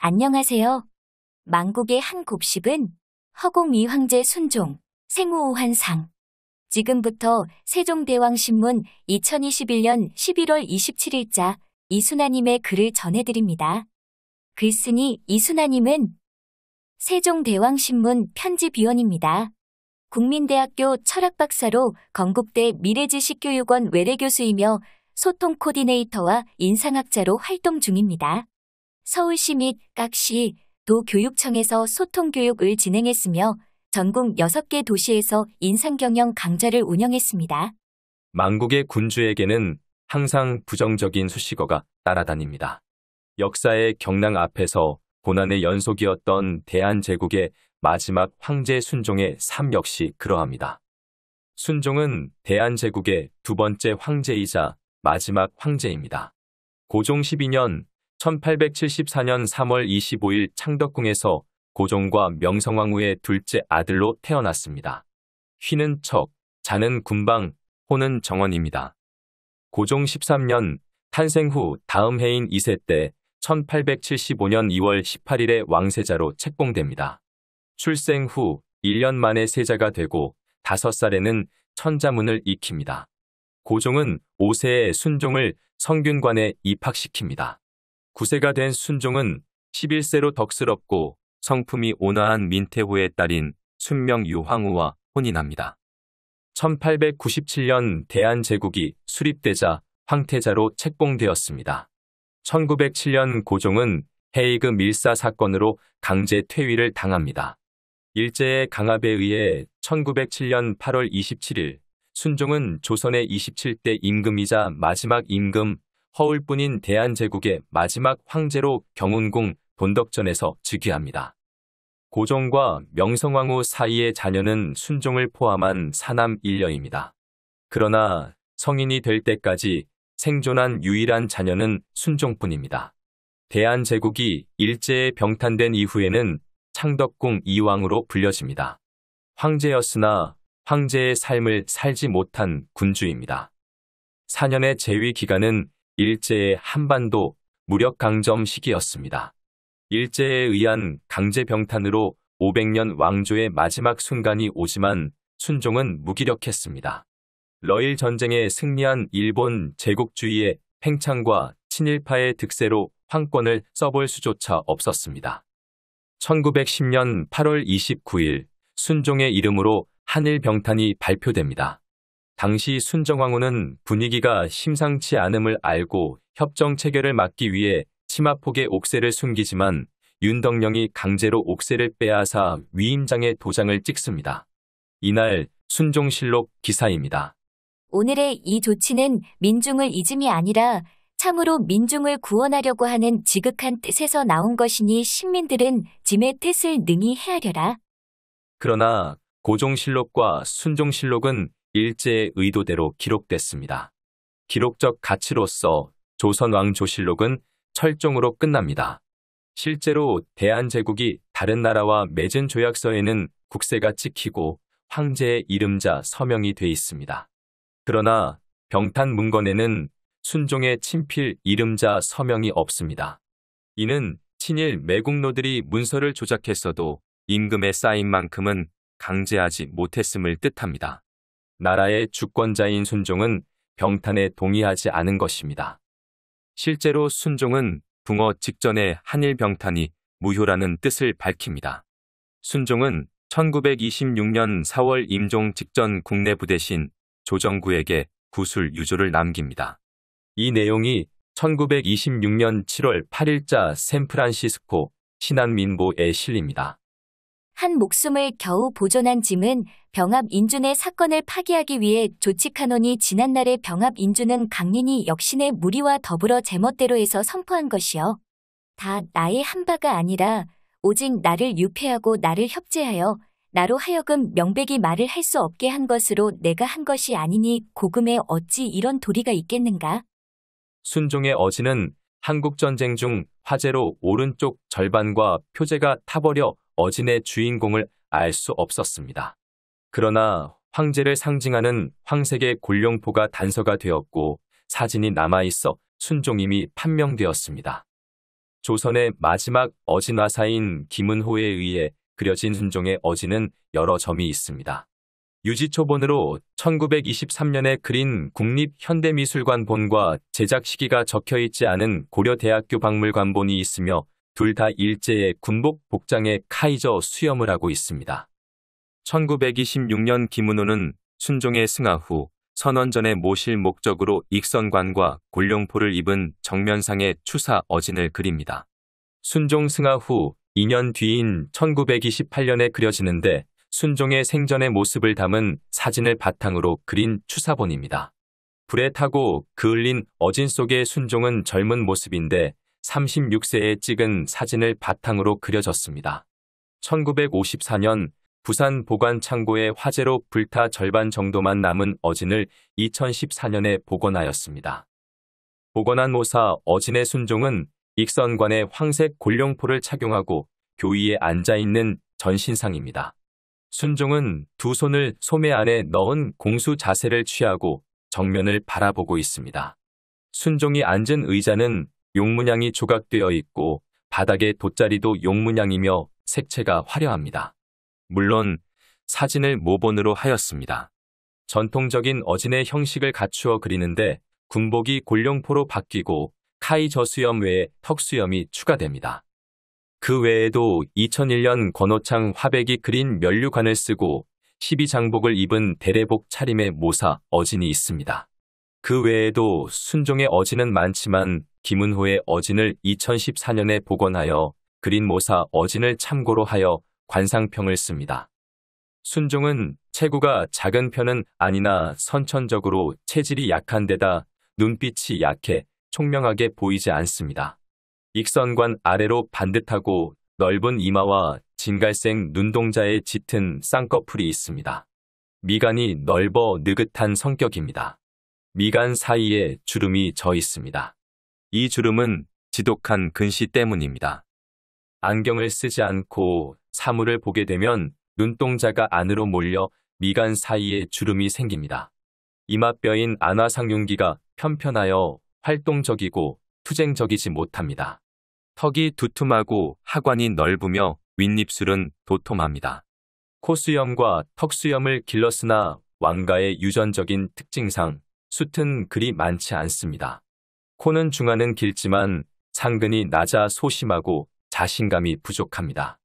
안녕하세요. 만국의 한 곱씹은 허공이 황제 순종, 생후오환상. 지금부터 세종대왕신문 2021년 11월 27일자 이순아님의 글을 전해드립니다. 글쓴이 이순아님은 세종대왕신문 편집위원입니다. 국민대학교 철학박사로 건국대 미래지식교육원 외래교수이며 소통 코디네이터와 인상학자로 활동 중입니다. 서울시 및 각시, 도 교육청에서 소통교육을 진행했으며 전국 6개 도시에서 인상경영 강좌를 운영했습니다. 만국의 군주에게는 항상 부정적인 수식어가 따라다닙니다. 역사의 경랑 앞에서 고난의 연속이었던 대한제국의 마지막 황제 순종의 삶 역시 그러합니다. 순종은 대한제국의 두 번째 황제이자 마지막 황제입니다. 고종 12년 1874년 3월 25일 창덕궁에서 고종과 명성황후의 둘째 아들로 태어났습니다. 휘는 척, 자는 군방, 호는 정원입니다. 고종 13년 탄생 후 다음 해인 2세 때 1875년 2월 18일에 왕세자로 책봉됩니다. 출생 후 1년 만에 세자가 되고 5살에는 천자문을 익힙니다. 고종은 5세에 순종을 성균관에 입학시킵니다. 9세가 된 순종은 11세로 덕스럽고 성품이 온화한 민태호의 딸인 순명 유황후와 혼인합니다. 1897년 대한제국이 수립되자 황태자로 책봉되었습니다. 1907년 고종은 헤이그 밀사 사건으로 강제 퇴위를 당합니다. 일제의 강압에 의해 1907년 8월 27일 순종은 조선의 27대 임금이자 마지막 임금, 허울뿐인 대한제국의 마지막 황제로 경운궁 돈덕전에서 즉위합니다. 고종과 명성황후 사이의 자녀는 순종을 포함한 사남 1녀입니다. 그러나 성인이 될 때까지 생존한 유일한 자녀는 순종뿐입니다. 대한제국이 일제에 병탄된 이후에는 창덕궁 이왕으로 불려집니다. 황제였으나 황제의 삶을 살지 못한 군주입니다. 4년의 재위 기간은 일제의 한반도 무력강점 시기였습니다. 일제에 의한 강제병탄으로 500년 왕조의 마지막 순간이 오지만 순종은 무기력했습니다. 러일 전쟁에 승리한 일본 제국주의의 팽창과 친일파의 득세로 황권을 써볼 수조차 없었습니다. 1910년 8월 29일 순종의 이름으로 한일병탄이 발표됩니다. 당시 순정황후는 분위기가 심상치 않음을 알고 협정 체결을 막기 위해 치마폭에 옥새를 숨기지만 윤덕령이 강제로 옥새를 빼앗아 위임장에 도장을 찍습니다. 이날 순종실록 기사입니다. 오늘의 이 조치는 민중을 잊음이 아니라 참으로 민중을 구원하려고 하는 지극한 뜻에서 나온 것이니 시민들은 짐의 뜻을 능히 헤아려라. 그러나 고종실록과 순종실록은 일제의 의도대로 기록됐습니다. 기록적 가치로서 조선왕조실록은 철종으로 끝납니다. 실제로 대한제국이 다른 나라와 맺은 조약서에는 국세가 찍히고 황제의 이름자 서명이 돼 있습니다. 그러나 병탄 문건에는 순종의 친필 이름자 서명이 없습니다. 이는 친일 매국노들이 문서를 조작했어도 임금의 사인만큼은 강제하지 못했음을 뜻합니다. 나라의 주권자인 순종은 병탄에 동의하지 않은 것입니다. 실제로 순종은 붕어 직전에 한일 병탄이 무효라는 뜻을 밝힙니다. 순종은 1926년 4월 임종 직전 국내 부대신 조정구에게 구술 유조를 남깁니다. 이 내용이 1926년 7월 8일자 샌프란시스코 신한민보에 실립니다. 한 목숨을 겨우 보존한 짐은 병합인준의 사건을 파기하기 위해 조치카논이 지난날의 병합인준은 강린이 역신의 무리와 더불어 제멋대로 해서 선포한 것이요. 다 나의 한 바가 아니라 오직 나를 유폐하고 나를 협제하여 나로 하여금 명백히 말을 할 수 없게 한 것으로 내가 한 것이 아니니 고금에 어찌 이런 도리가 있겠는가? 순종의 어지는 한국전쟁 중 화재로 오른쪽 절반과 표제가 타버려 어진의 주인공을 알 수 없었습니다. 그러나 황제를 상징하는 황색의 골룡포가 단서가 되었고 사진이 남아있어 순종임이 판명되었습니다. 조선의 마지막 어진화사인 김은호에 의해 그려진 순종의 어진은 여러 점이 있습니다. 유지초본으로 1923년에 그린 국립현대미술관 본과 제작 시기가 적혀있지 않은 고려대학교 박물관본이 있으며 둘 다 일제의 군복 복장에 카이저 수염을 하고 있습니다. 1926년 김은호는 순종의 승하 후 선원전에 모실 목적으로 익선관과 골룡포를 입은 정면상의 추사 어진을 그립니다. 순종 승하 후 2년 뒤인 1928년에 그려지는데 순종의 생전의 모습을 담은 사진을 바탕으로 그린 추사본입니다. 불에 타고 그을린 어진 속의 순종은 젊은 모습인데 36세에 찍은 사진을 바탕으로 그려졌습니다. 1954년 부산 보관창고에 화재로 불타 절반 정도만 남은 어진을 2014년에 복원하였습니다. 복원한 모사 어진의 순종은 익선관에 황색 골룡포를 착용하고 교위에 앉아있는 전신상입니다. 순종은 두 손을 소매 안에 넣은 공수 자세를 취하고 정면을 바라보고 있습니다. 순종이 앉은 의자는 용문양이 조각되어 있고 바닥의 돗자리도 용문양이며 색채가 화려합니다. 물론 사진을 모본으로 하였습니다. 전통적인 어진의 형식을 갖추어 그리는데 군복이 골룡포로 바뀌고 카이저 수염 외에 턱수염이 추가됩니다. 그 외에도 2001년 권오창 화백이 그린 면류관을 쓰고 12장복을 입은 대례복 차림의 모사 어진이 있습니다. 그 외에도 순종의 어진은 많지만 김은호의 어진을 2014년에 복원하여 그린 모사 어진을 참고로 하여 관상평을 씁니다. 순종은 체구가 작은 편은 아니나 선천적으로 체질이 약한 데다 눈빛이 약해 총명하게 보이지 않습니다. 익선관 아래로 반듯하고 넓은 이마와 진갈색 눈동자에 짙은 쌍꺼풀이 있습니다. 미간이 넓어 느긋한 성격입니다. 미간 사이에 주름이 져 있습니다. 이 주름은 지독한 근시 때문입니다. 안경을 쓰지 않고 사물을 보게 되면 눈동자가 안으로 몰려 미간 사이에 주름이 생깁니다. 이마뼈인 안화상륜기가 편편하여 활동적이고 투쟁적이지 못합니다. 턱이 두툼하고 하관이 넓으며 윗입술은 도톰합니다. 코수염과 턱수염을 길렀으나 왕가의 유전적인 특징상 숱은 그리 많지 않습니다. 코는 중안은 길지만 상근이 낮아 소심하고 자신감이 부족합니다.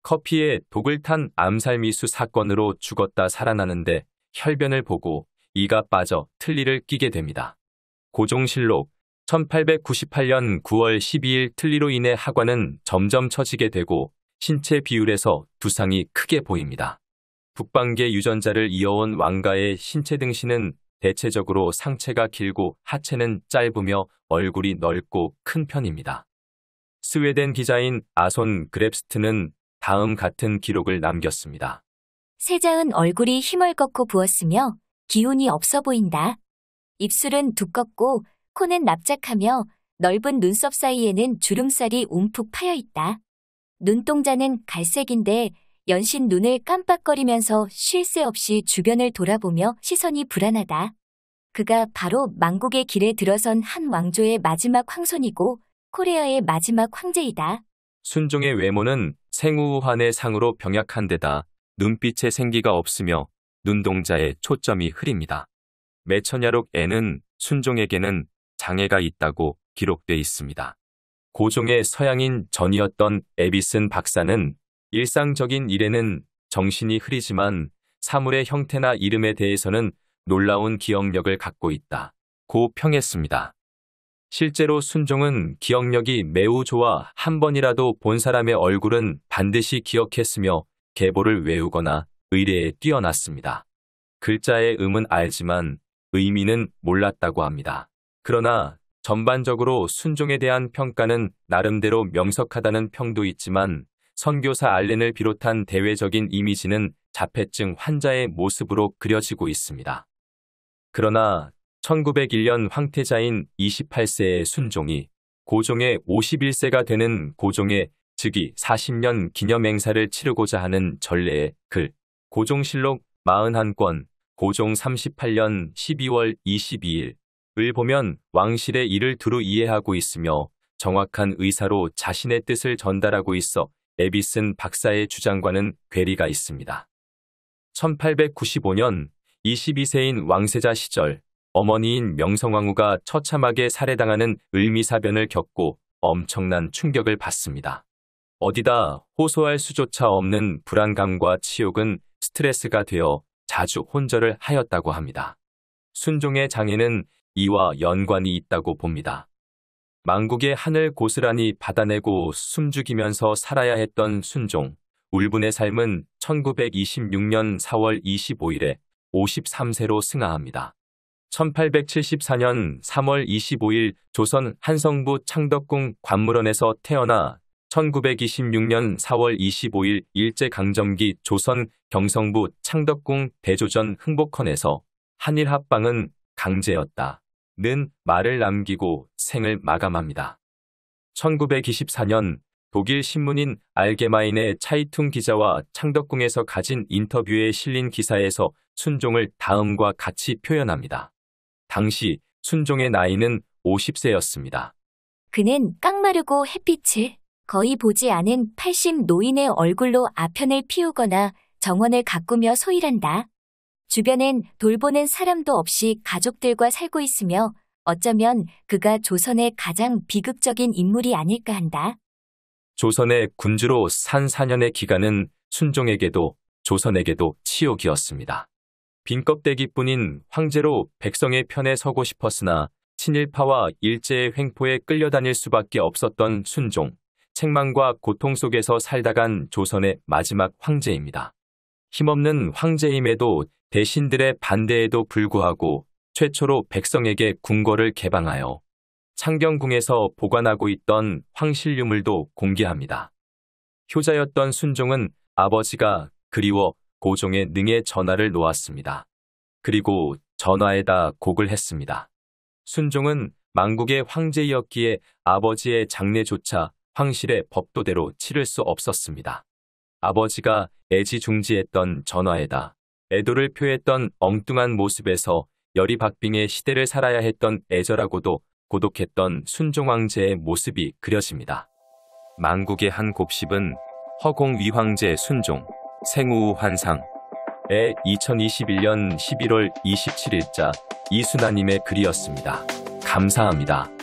커피에 독을 탄 암살미수 사건으로 죽었다 살아나는데 혈변을 보고 이가 빠져 틀니를 끼게 됩니다. 고종실록 1898년 9월 12일 틀니로 인해 하관은 점점 처지게 되고 신체 비율에서 두상이 크게 보입니다. 북방계 유전자를 이어온 왕가의 신체 등신은 대체적으로 상체가 길고 하체는 짧으며 얼굴이 넓고 큰 편입니다. 스웨덴 기자인 아손 그랩스트는 다음 같은 기록을 남겼습니다. 세자은 얼굴이 희멀겋고 부었으며 기운이 없어 보인다. 입술은 두껍고 코는 납작하며 넓은 눈썹 사이에는 주름살이 움푹 파여 있다. 눈동자는 갈색인데 연신 눈을 깜빡거리면서 쉴 새 없이 주변을 돌아보며 시선이 불안하다. 그가 바로 망국의 길에 들어선 한 왕조의 마지막 황손이고 코레아의 마지막 황제이다. 순종의 외모는 생우환의 상으로 병약한 데다 눈빛에 생기가 없으며 눈동자에 초점이 흐립니다. 매처냐록에는 순종에게는 장애가 있다고 기록돼 있습니다. 고종의 서양인 전이었던 에비슨 박사는 일상적인 일에는 정신이 흐리지만 사물의 형태나 이름에 대해서는 놀라운 기억력을 갖고 있다. 고 평했습니다. 실제로 순종은 기억력이 매우 좋아 한 번이라도 본 사람의 얼굴은 반드시 기억했으며 계보를 외우거나 의례에 뛰어났습니다. 글자의 음은 알지만 의미는 몰랐다고 합니다. 그러나 전반적으로 순종에 대한 평가는 나름대로 명석하다는 평도 있지만 선교사 알렌을 비롯한 대외적인 이미지는 자폐증 환자의 모습으로 그려지고 있습니다. 그러나 1901년 황태자인 28세의 순종이 고종의 51세가 되는 고종의 즉위 40년 기념행사를 치르고자 하는 전례의 글, 고종실록 41권, 고종 38년 12월 22일을 보면 왕실의 일을 두루 이해하고 있으며 정확한 의사로 자신의 뜻을 전달하고 있어 에비슨 박사의 주장과는 괴리가 있습니다. 1895년 22세인 왕세자 시절 어머니인 명성황후가 처참하게 살해당하는 을미사변을 겪고 엄청난 충격을 받습니다. 어디다 호소할 수조차 없는 불안감과 치욕은 스트레스가 되어 자주 혼절을 하였다고 합니다. 순종의 장애는 이와 연관이 있다고 봅니다. 망국의 한을 고스란히 받아내고 숨죽이면서 살아야 했던 순종. 울분의 삶은 1926년 4월 25일에 53세로 승하합니다. 1874년 3월 25일 조선 한성부 창덕궁 관물원에서 태어나 1926년 4월 25일 일제강점기 조선 경성부 창덕궁 대조전 흥복헌에서 한일합방은 강제였다. 는 말을 남기고 생을 마감합니다. 1924년 독일 신문인 알게마인의 차이퉁 기자와 창덕궁에서 가진 인터뷰에 실린 기사에서 순종을 다음과 같이 표현합니다. 당시 순종의 나이는 50세였습니다. 그는 깡마르고 햇빛을 거의 보지 않은 80 노인의 얼굴로 아편을 피우거나 정원을 가꾸며 소일한다. 주변엔 돌보는 사람도 없이 가족들과 살고 있으며 어쩌면 그가 조선의 가장 비극적인 인물이 아닐까 한다. 조선의 군주로 산 4년의 기간은 순종에게도 조선에게도 치욕이었습니다. 빈껍데기뿐인 황제로 백성의 편에 서고 싶었으나 친일파와 일제의 횡포에 끌려다닐 수밖에 없었던 순종, 책망과 고통 속에서 살다간 조선의 마지막 황제입니다. 힘없는 황제임에도 대신들의 반대에도 불구하고 최초로 백성에게 궁궐을 개방하여 창경궁에서 보관하고 있던 황실유물도 공개합니다. 효자였던 순종은 아버지가 그리워 고종의 능에 전화를 놓았습니다. 그리고 전화에다 곡을 했습니다. 순종은 망국의 황제였기에 아버지의 장례조차 황실의 법도대로 치를 수 없었습니다. 아버지가 애지중지했던 전화에다 애도를 표했던 엉뚱한 모습에서 열이박빙의 시대를 살아야 했던 애절하고도 고독했던 순종 황제의 모습이 그려집니다. 망국의 한 곱씹은 허공 위황제 순종, 생후 환상의 2021년 11월 27일자 이순아님의 글이었습니다. 감사합니다.